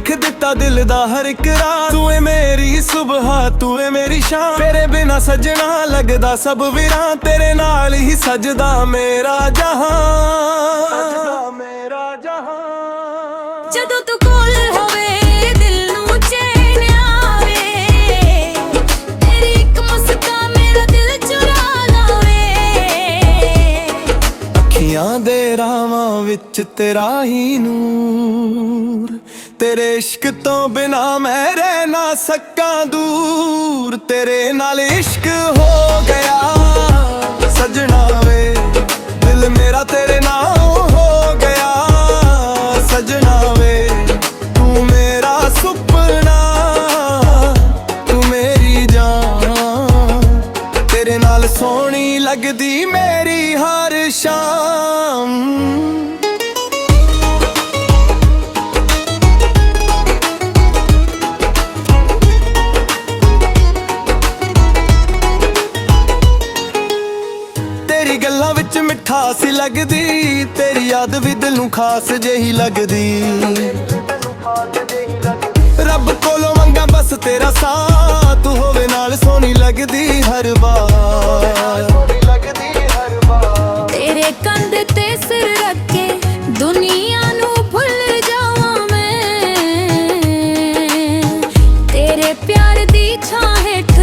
लिख दिता दिल दा हर एक राज। तू है मेरी सुबह तू है मेरी शाम, तेरे बिना सजना लगदा सब वीरां। तेरे नाल ही सजदा मेरा जहां, मेरा जहां। जदों तू कोल होवे दिल नूं चैन आवे, तेरी एक मुस्कान मेरा दिल चुरा लावे। अखियां दे रावां विच तेरा ही नूर, तेरे इश्क तो बिना मैं रह ना सका दूर। तेरे नाल इश्क हो गया सजना वे, दिल मेरा तेरे नाल हो गया सजना वे। तू मेरा सुपना तू मेरी जान, तेरे नाल सोहनी लगदी मेरी हर शाम। तेरी गल्लां विच मिठास लगदी, तेरी याद भी दिल नूं खास जेही लगदी। रब कोलों मंगा बस तेरा साथ, तू होवे नाल सोहनी लगदी हर बार। तेरे कंध ते सिर रख के दुनिया नूं भुल जावां मैं, तेरे प्यार दी छां हेठ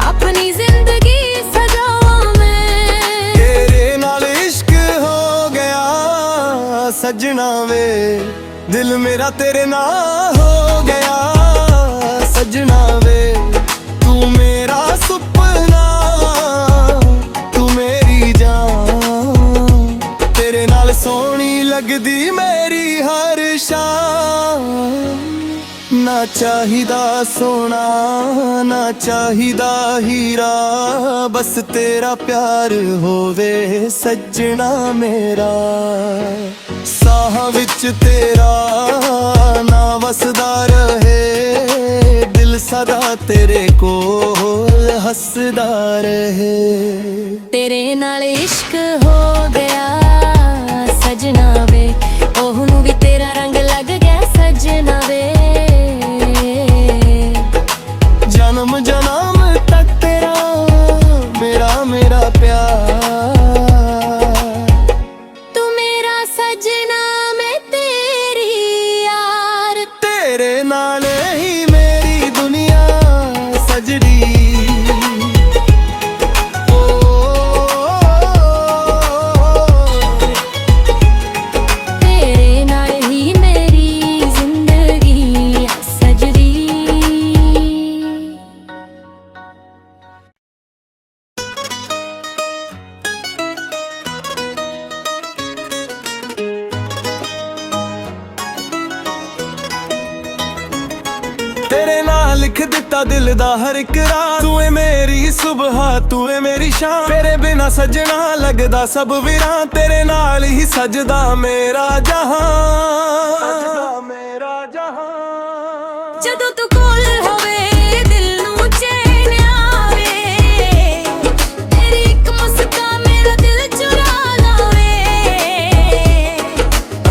अपनी जिंदगी सजावां मैं। तेरे नाल इश्क हो गया सजना वे, दिल मेरा तेरे नाल हो गया सजना वे। तू मेरा सुपना तू मेरी जान, तेरे नाल सोहनी लगदी मेरी हर शाम। ना चाहिदा सोना ना चाहिदा हीरा, बस तेरा प्यार होवे सजना मेरा। साह विच तेरा ना वसदा रहे, दिल सदा तेरे कोल हसदा रहे। तेरे नाल इश्क हो गया सजना वे, ओहनू भी तेरा रंग लग गया सजना वे। जन्म जन्म तक तेरा मेरा मेरा प्यार। तू मेरा सजना मैं तेरी यार, तेरे नाल ही मेरी दुनिया सजदी। तेरे नाल ही मेरी जिंदगी सजदी। तेरे नाल लिख दिता दिल दा हर एक राज। तू है मेरी सुबह तू है मेरी शाम, तेरे बिना सजना लगदा सब वीरां। तेरे नाल ही सजदा मेरा जहां, मेरा जहां। जदों तू कोल होवे दिल नूं चैन आवे, तेरी एक मुस्कान मेरा दिल चुरा लावे।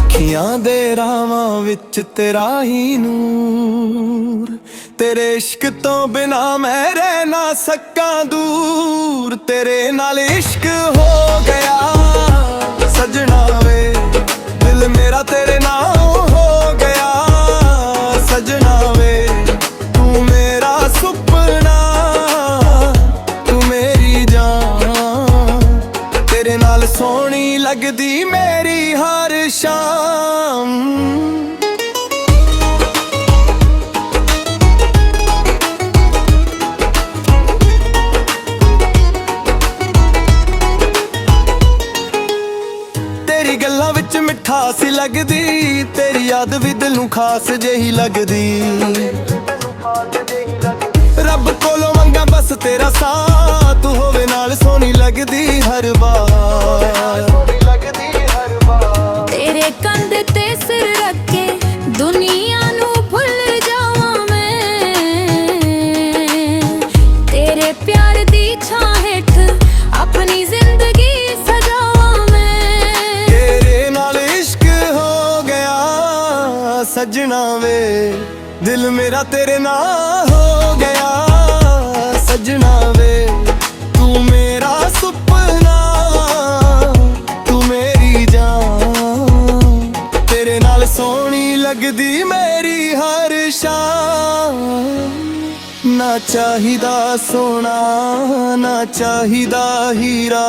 अखियां दे रावां विच तेरा ही नूर, तेरे इश्क तो बिना मैं रह ना सका दूर। तेरे नाल इश्क हो गया सजना वे, दिल मेरा तेरे नाल हो गया सजना वे। तू मेरा सुपना तू मेरी जान, तेरे नाल सोहनी लगदी मेरी हर शाम। तेरी गल्लां विच मिठास लगदी, तेरी याद भी दिल नूं खास जेही लगदी। रब कोलों मंगा बस तेरा साथ, तू होवे नाल सोहनी लगदी हर बार। तेरे कंध ते सिर रख के दुनिया नूं भुल जावां मैं, तेरे प्यार दी छां हेठ अपनी जिंदगी सजावां मैं। तेरे नाल इश्क हो गया सजना वे, दिल मेरा तेरे नाल हो गया सजना वे तू मेरा सुपना तू मेरी जान तेरे नाल सोहनी लगदी मेरी हर शाम ना चाहिदा सोना ना चाहिदा हीरा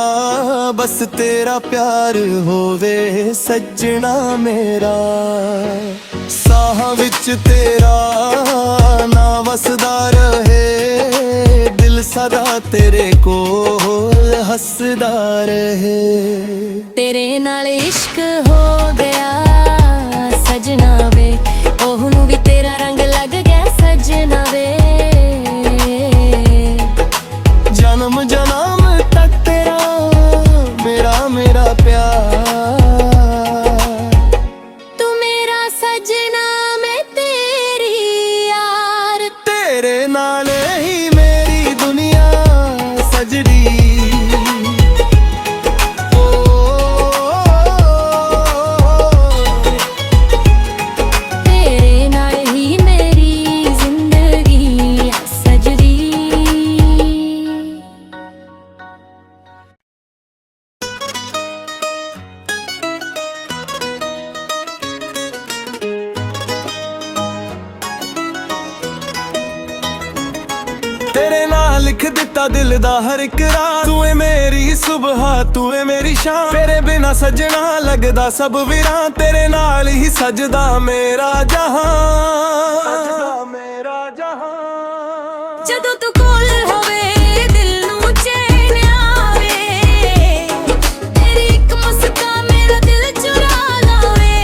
बस तेरा प्यार होवे सजना मेरा साह विच तेरा ना वसदा रहे दिल सदा तेरे कोल हसदा रहे तेरे नाल इश्क हो गया सजना वे ओहनू भी तेरा रंग लग गया सजना वे जन्म जन्म तक तेरा मेरा प्यार तू मेरा सजना मैं तेरी यार तेरे नाल ही मेरी दुनिया सजदी ओ, तेरे नाल ही मेरी जिंदगी सजदी तेरे नाल लिख दिता दिल दा हर इक रात तू है मेरी सुबह तू है मेरी शाम तेरे बिना सजना लगदा सब विरां तेरे नाल ही सजदा मेरा जहां ਜਦੋਂ ਤੂੰ ਕੋਲ ਹੋਵੇ ਦਿਲ ਨੂੰ ਚੈਨ ਆਵੇ ਤੇਰੀ ਇੱਕ ਮੁਸਕਾਨ ਮੇਰਾ ਦਿਲ ਚੁਰਾ ਲਾਵੇ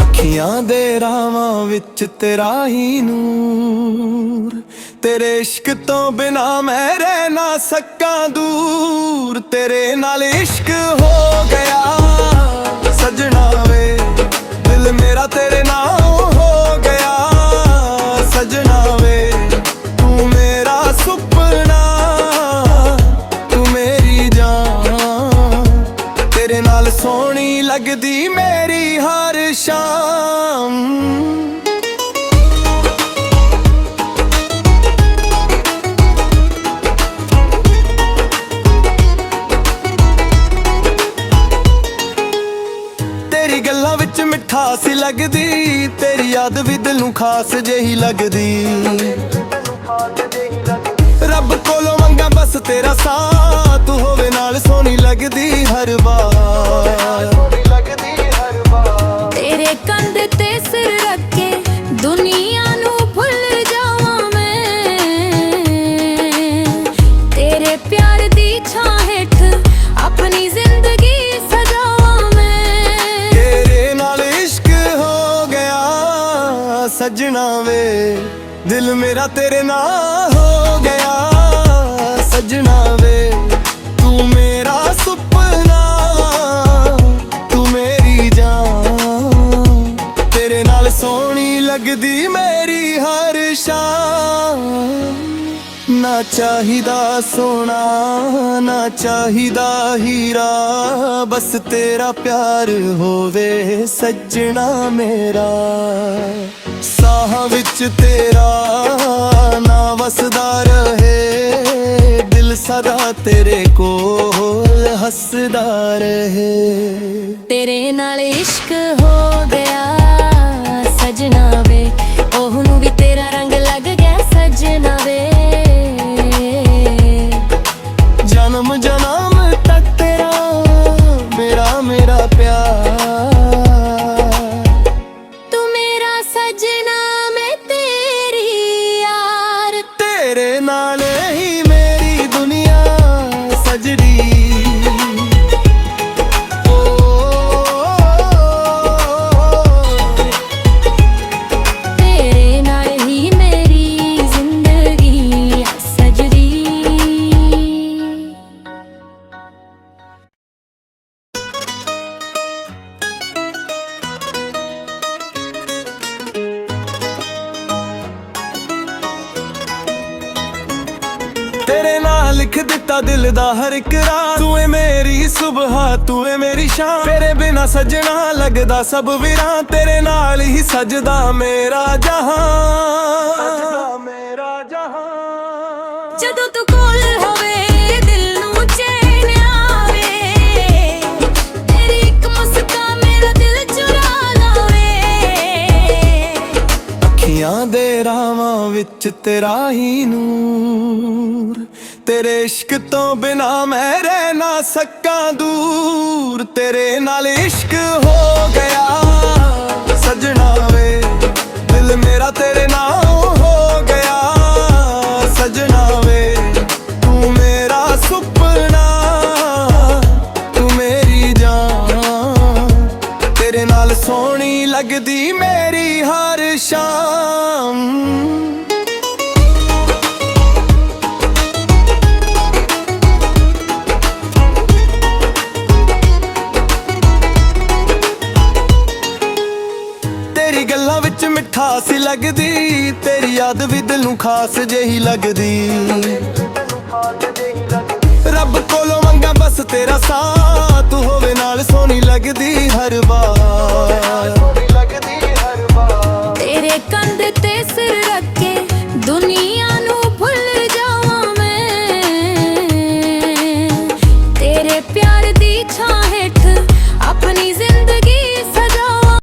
ਅੱਖੀਆਂ ਦੇ ਰਾਵਾਂ ਵਿੱਚ ਤੇਰਾ ਹੀ ਨੂਰ तेरे इश्क तो बिना मैं रह ना सका दूर तेरे नाल इश्क हो गया सजना वे दिल मेरा तेरे नाल हो गया सजना वे तू मेरा सुपना तू मेरी जान तेरे नाल सोहनी लगदी मेरी हर शाम तेरी गल्लां विच मिठास लगदी तेरी याद भी दिल नूं खास जेही लगदी रब कोलों मंगा बस तेरा साथ होवे नाल सोहनी लगदी हर बार तेरे कंध ते सिर रख के दुनिया नू भुल जावां मैं तेरे प्यार दी छां हेठ अपनी जिंदगी सजावां मैं तेरे नाल इश्क हो गया सजना वे दिल मेरा तेरे नाल हो गया सजना वे तू मेरा सुपना तू मेरी जान तेरे नाल सोहनी लगदी मेरी हर शाम ना चाहिदा सोना ना चाहिदा हीरा बस तेरा प्यार होवे सजना मेरा साह विच तेरा ना वसदा रहे दिल सदा तेरे कोल हसदा रहे तेरे नाल इश्क हो गया सजना वे ओहनू भी तेरा रंग लग गया सजना वे जन्म जन्म तक तेरा मेरा प्यार तू मेरा सजना मैं तेरी यार तेरे नाल ही मेरी दुनिया सजदी ओ, तेरे नाल ही मेरी जिंदगी सजदी तेरे नाल ਨਾਂ ਲਿਖ ਦਿੱਤਾ ਦਿਲ ਦਾ ਹਰ ਇੱਕ ਰਾਹ ਤੂੰ ਏ ਮੇਰੀ ਸੁਬਹਾ ਤੂੰ ਏ ਮੇਰੀ ਸ਼ਾਮ ਤੇਰੇ ਬਿਨਾ ਸਜਣਾ ਲੱਗਦਾ ਸਭ ਵੀਰਾਂ ਤੇਰੇ ਨਾਲ ਹੀ ਸਜਦਾ ਮੇਰਾ ਜਹਾਂ ਜਦੋਂ ਤੂੰ ਕੋਲ ਹੋਵੇ ਦਿਲ ਨੂੰ ਚੈਨ ਆਵੇ ਤੇਰੀ ਇੱਕ ਮੁਸਕਾਨ ਮੇਰਾ ਦਿਲ ਚੁਰਾ ਲਾਵੇ ਅੱਖੀਆਂ ਦੇ ਰਾਵਾਂ ਵਿੱਚ ਤੇਰਾ ਹੀ ਨੂਰ ਤੇਰੇ ਇਸ਼ਕ ਤੋਂ ਬਿਨਾ ਮੈਂ ਰਹਿ ਨਾ ਸਕਾਂ ਦੂਰ ਤੇਰੇ ਨਾਲ ਇਸ਼ਕ ਹੋ ਗਿਆ ਸਜਣਾ ਵੇ ਦਿਲ ਮੇਰਾ ਤੇਰੇ ਨਾਲ ਹੋ ਗਿਆ ਸਜਣਾ ਵੇ ਤੂੰ ਮੇਰਾ ਸੁਪਨਾ ਤੂੰ ਮੇਰੀ ਜਾਨ ਤੇਰੇ ਨਾਲ ਸੋਹਣੀ ਲੱਗਦੀ ਮੇਰੀ ਹਰ ਸ਼ਾਮ ਤੇਰੀ ਗੱਲਾਂ ਵਿੱਚ ਮਿਠਾਸ ਲੱਗਦੀ ਤੇਰੀ ਯਾਦ ਵੀ ਦਿਲ ਨੂੰ ਖਾਸ ਜਿਹੀ ਲੱਗਦੀ ਰੱਬ ਕੋਲੋਂ ਮੰਗਾ ਬਸ ਤੇਰਾ ਸਾਥ ਹੋਵੇ ਨਾਲ ਸੋਹਣੀ ਲੱਗਦੀ ਹਰ ਵਾਰ